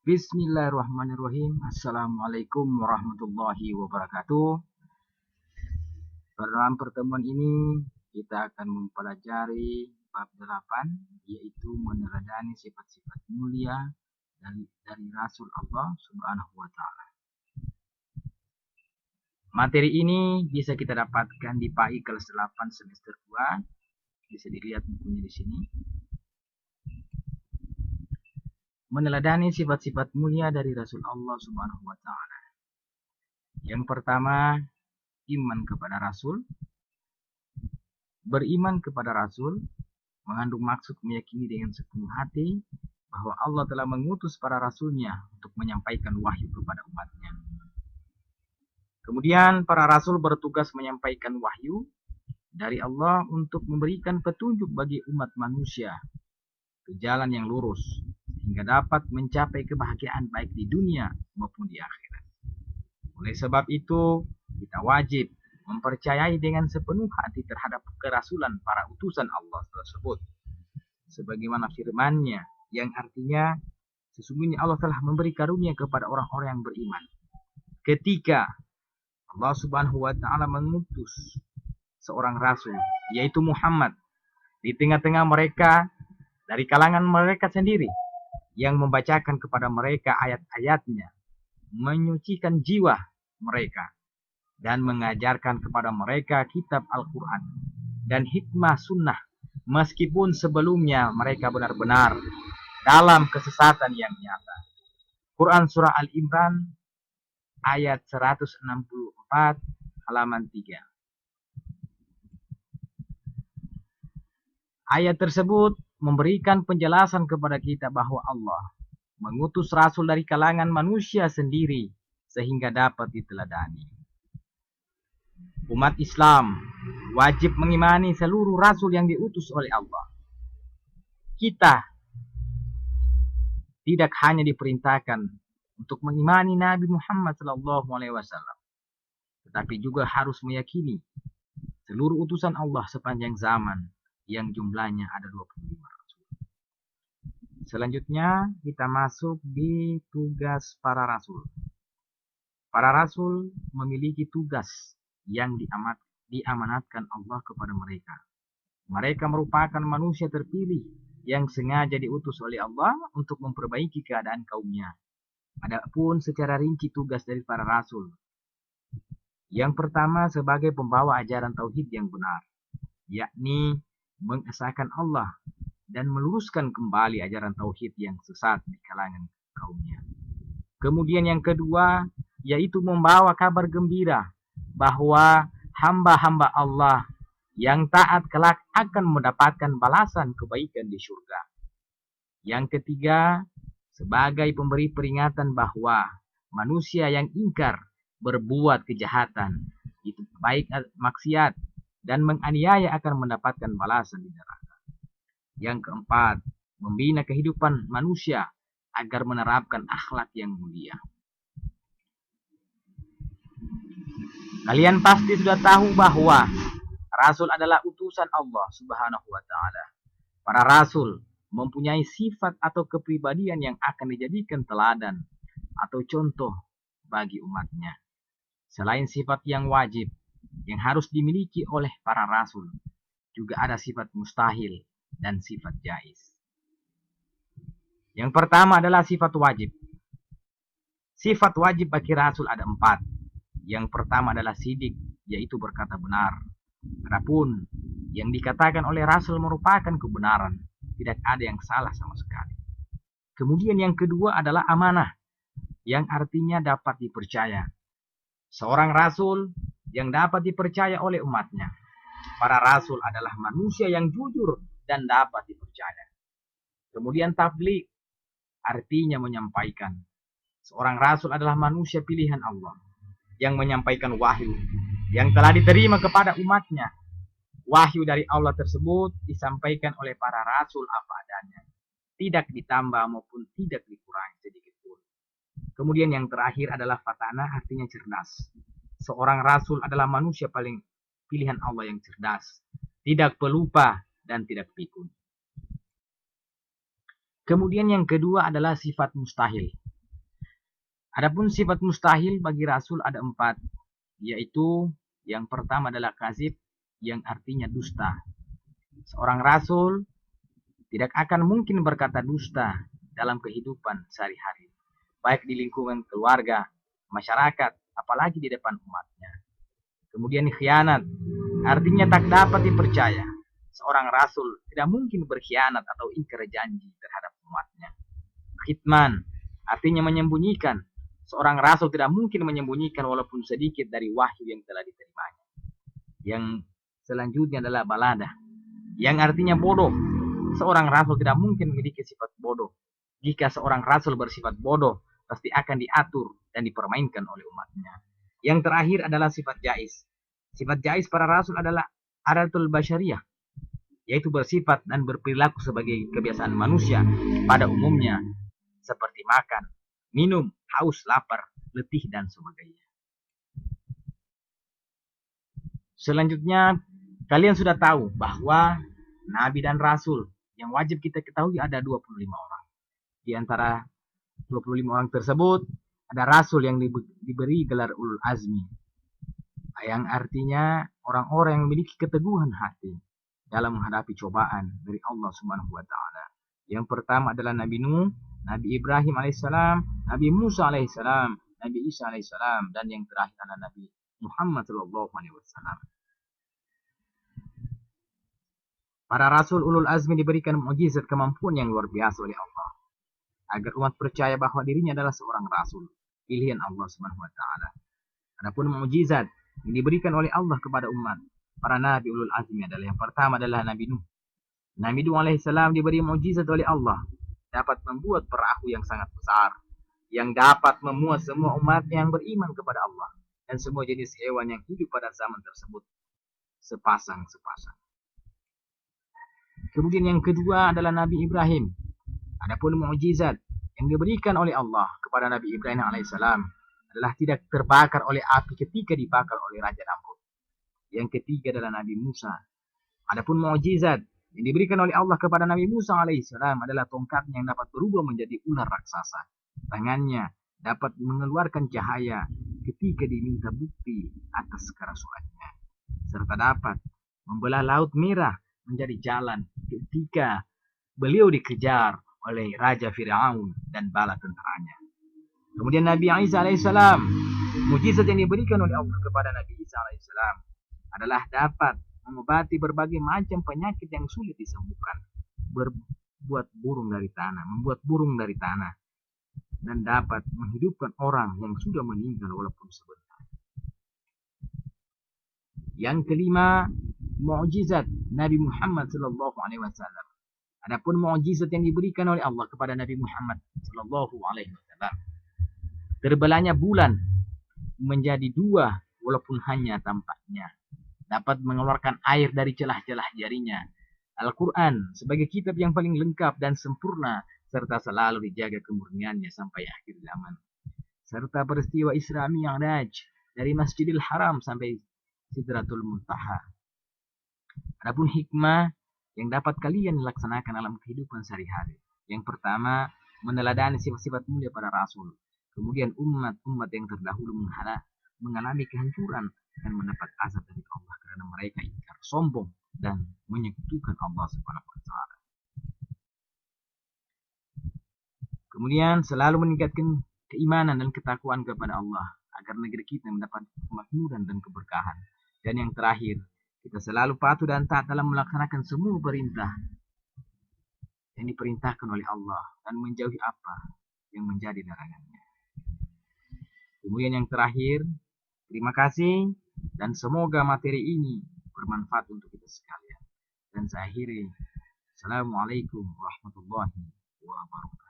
Bismillahirrahmanirrahim. Assalamualaikum warahmatullahi wabarakatuh. Dalam pertemuan ini kita akan mempelajari bab 8, yaitu meneladani sifat-sifat mulia dari Rasul Allah Subhanahu wa taala. Materi ini bisa kita dapatkan di PAI kelas 8 semester 2. Bisa dilihat bukunya di sini. Meneladani sifat-sifat mulia dari Rasul Allah Subhanahu wa taala. Yang pertama, iman kepada Rasul. Beriman kepada Rasul mengandung maksud meyakini dengan sepenuh hati bahwa Allah telah mengutus para rasulnya untuk menyampaikan wahyu kepada umatnya. Kemudian para rasul bertugas menyampaikan wahyu dari Allah untuk memberikan petunjuk bagi umat manusia ke jalan yang lurus hingga dapat mencapai kebahagiaan baik di dunia maupun di akhirat. Oleh sebab itu, kita wajib mempercayai dengan sepenuh hati terhadap kerasulan para utusan Allah tersebut. Sebagaimana firman-Nya yang artinya sesungguhnya Allah telah memberi karunia kepada orang-orang yang beriman. Ketika Allah Subhanahu wa taala mengutus seorang rasul, yaitu Muhammad, di tengah-tengah mereka dari kalangan mereka sendiri yang membacakan kepada mereka ayat-ayatnya, menyucikan jiwa mereka dan mengajarkan kepada mereka kitab Al-Quran dan hikmah sunnah, meskipun sebelumnya mereka benar-benar dalam kesesatan yang nyata. Quran Surah Al-Imran ayat 164 halaman 3. Ayat tersebut memberikan penjelasan kepada kita bahwa Allah mengutus rasul dari kalangan manusia sendiri sehingga dapat diteladani. Umat Islam wajib mengimani seluruh rasul yang diutus oleh Allah. Kita tidak hanya diperintahkan untuk mengimani Nabi Muhammad SAW, tetapi juga harus meyakini seluruh utusan Allah sepanjang zaman yang jumlahnya ada 25 rasul. Selanjutnya kita masuk di tugas para rasul. Para rasul memiliki tugas yang diamanatkan Allah kepada mereka. Mereka merupakan manusia terpilih yang sengaja diutus oleh Allah untuk memperbaiki keadaan kaumnya. Adapun secara rinci tugas dari para rasul. Yang pertama sebagai pembawa ajaran tauhid yang benar, yakni mengesahkan Allah dan meluruskan kembali ajaran tauhid yang sesat di kalangan kaumnya. Kemudian yang kedua yaitu membawa kabar gembira bahwa hamba-hamba Allah yang taat kelak akan mendapatkan balasan kebaikan di surga. Yang ketiga, sebagai pemberi peringatan bahwa manusia yang ingkar berbuat kejahatan, itu baik maksiat dan menganiaya akan mendapatkan balasan di neraka. Yang keempat, membina kehidupan manusia agar menerapkan akhlak yang mulia. Kalian pasti sudah tahu bahwa rasul adalah utusan Allah Subhanahu wa taala. Para rasul mempunyai sifat atau kepribadian yang akan dijadikan teladan atau contoh bagi umatnya. Selain sifat yang wajib yang harus dimiliki oleh para rasul, juga ada sifat mustahil dan sifat jaiz. Yang pertama adalah sifat wajib. Sifat wajib bagi rasul ada 4. Yang pertama adalah sidik, yaitu berkata benar. Adapun yang dikatakan oleh rasul merupakan kebenaran, tidak ada yang salah sama sekali. Kemudian yang kedua adalah amanah, yang artinya dapat dipercaya. Seorang rasul yang dapat dipercaya oleh umatnya. Para rasul adalah manusia yang jujur dan dapat dipercaya. Kemudian tabligh, artinya menyampaikan. Seorang rasul adalah manusia pilihan Allah yang menyampaikan wahyu yang telah diterima kepada umatnya. Wahyu dari Allah tersebut disampaikan oleh para rasul apa adanya, tidak ditambah maupun tidak dikurangi sedikit pun. Kemudian yang terakhir adalah fatana, artinya cerdas. Seorang rasul adalah manusia paling pilihan Allah yang cerdas, tidak pelupa dan tidak pikun. Kemudian yang kedua adalah sifat mustahil. Adapun sifat mustahil bagi Rasul ada 4, yaitu yang pertama adalah kazib, yang artinya dusta. Seorang Rasul tidak akan mungkin berkata dusta dalam kehidupan sehari-hari, baik di lingkungan keluarga, masyarakat, apalagi di depan umatnya. Kemudian khianat, artinya tak dapat dipercaya. Seorang Rasul tidak mungkin berkhianat atau ingkar janji terhadap umatnya. Khitman, artinya menyembunyikan. Seorang Rasul tidak mungkin menyembunyikan walaupun sedikit dari wahyu yang telah diterimanya. Yang selanjutnya adalah balada, yang artinya bodoh. Seorang Rasul tidak mungkin memiliki sifat bodoh. Jika seorang Rasul bersifat bodoh, pasti akan diatur dan dipermainkan oleh umatnya. Yang terakhir adalah sifat jais. Sifat jais para Rasul adalah adatul basyariyah, yaitu bersifat dan berperilaku sebagai kebiasaan manusia pada umumnya, seperti makan, minum, haus, lapar, letih, dan sebagainya. Selanjutnya, kalian sudah tahu bahwa Nabi dan Rasul yang wajib kita ketahui ada 25 orang. Di antara 25 orang tersebut, ada Rasul yang diberi gelar Ulul Azmi, yang artinya orang-orang yang memiliki keteguhan hati dalam menghadapi cobaan dari Allah Subhanahu wa taala. Yang pertama adalah Nabi Nuh, Nabi Ibrahim alaihissalam, Nabi Musa alaihissalam, Nabi Isa alaihissalam, dan yang terakhir adalah Nabi Muhammad sallallahu alaihi wasallam. Para rasul ulul azmi diberikan mukjizat kemampuan yang luar biasa oleh Allah, agar umat percaya bahwa dirinya adalah seorang rasul pilihan Allah Subhanahu wa taala. Adapun mukjizat yang diberikan oleh Allah kepada umat para nabi ulul azmi adalah yang pertama adalah Nabi Nuh. Nabi Nuh alaihissalam diberi mukjizat oleh Allah, dapat membuat perahu yang sangat besar, yang dapat memuat semua umat yang beriman kepada Allah dan semua jenis hewan yang hidup pada zaman tersebut sepasang-sepasang. Kemudian yang kedua adalah Nabi Ibrahim. Adapun mukjizat yang diberikan oleh Allah kepada Nabi Ibrahim alaihissalam adalah tidak terbakar oleh api ketika dibakar oleh Raja Namrud. Yang ketiga adalah Nabi Musa. Adapun mukjizat yang diberikan oleh Allah kepada Nabi Musa alaihissalam adalah tongkatnya yang dapat berubah menjadi ular raksasa. Tangannya dapat mengeluarkan cahaya ketika diminta bukti atas kerasulannya, serta dapat membelah Laut Merah menjadi jalan ketika beliau dikejar oleh Raja Fir'aun dan bala tentaranya. Kemudian Nabi Isa alaihissalam, mukjizat yang diberikan oleh Allah kepada Nabi Isa alaihissalam adalah dapat mengobati berbagai macam penyakit yang sulit disembuhkan, membuat burung dari tanah, dan dapat menghidupkan orang yang sudah meninggal walaupun sebentar. Yang kelima, mukjizat Nabi Muhammad sallallahu alaihi wasallam. Adapun mukjizat yang diberikan oleh Allah kepada Nabi Muhammad sallallahu alaihi wasallam, terbelahnya bulan menjadi dua walaupun hanya tampaknya, dapat mengeluarkan air dari celah-celah jarinya. Al-Quran sebagai kitab yang paling lengkap dan sempurna, serta selalu dijaga kemurniannya sampai akhir zaman. Serta peristiwa Isra Mi'raj dari Masjidil Haram sampai Sidratul Muntaha. Adapun hikmah yang dapat kalian laksanakan dalam kehidupan sehari-hari. Yang pertama, meneladani sifat-sifat mulia para rasul. Kemudian umat-umat yang terdahulu mengalami kehancuran dan mendapat azab dari Allah karena mereka ingkar, sombong, dan menyekutukan Allah Subhanahu wa taala. Kemudian selalu meningkatkan keimanan dan ketakwaan kepada Allah agar negeri kita mendapat kemakmuran dan keberkahan. Dan yang terakhir, kita selalu patuh dan taat dalam melaksanakan semua perintah yang diperintahkan oleh Allah dan menjauhi apa yang menjadi larangannya. Kemudian yang terakhir, terima kasih dan semoga materi ini bermanfaat untuk kita sekalian. Dan saya akhiri, Assalamualaikum warahmatullahi wabarakatuh.